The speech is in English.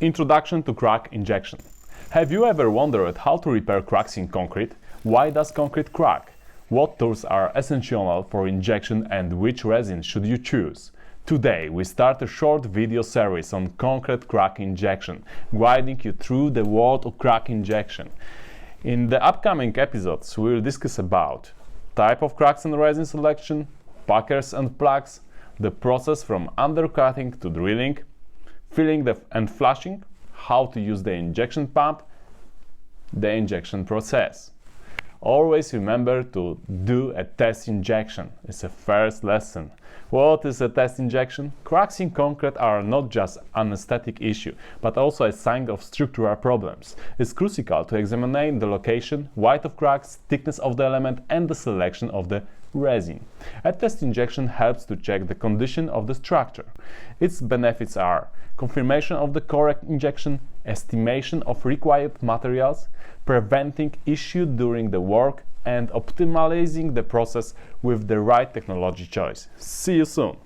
Introduction to crack injection. Have you ever wondered how to repair cracks in concrete? Why does concrete crack? What tools are essential for injection and which resin should you choose? Today we start a short video series on concrete crack injection, guiding you through the world of crack injection. In the upcoming episodes we will discuss about type of cracks and resin selection, packers and plugs, the process from undercutting to drilling, filling and flushing, how to use the injection pump, the injection process. Always remember to do a test injection. It's a first lesson. What is a test injection? Cracks in concrete are not just an aesthetic issue, but also a sign of structural problems. It's crucial to examine the location, width of cracks, thickness of the element, and the selection of the resin. A test injection helps to check the condition of the structure. Its benefits are confirmation of the correct injection, estimation of required materials, preventing issues during the work, and optimizing the process with the right technology choice. See you soon!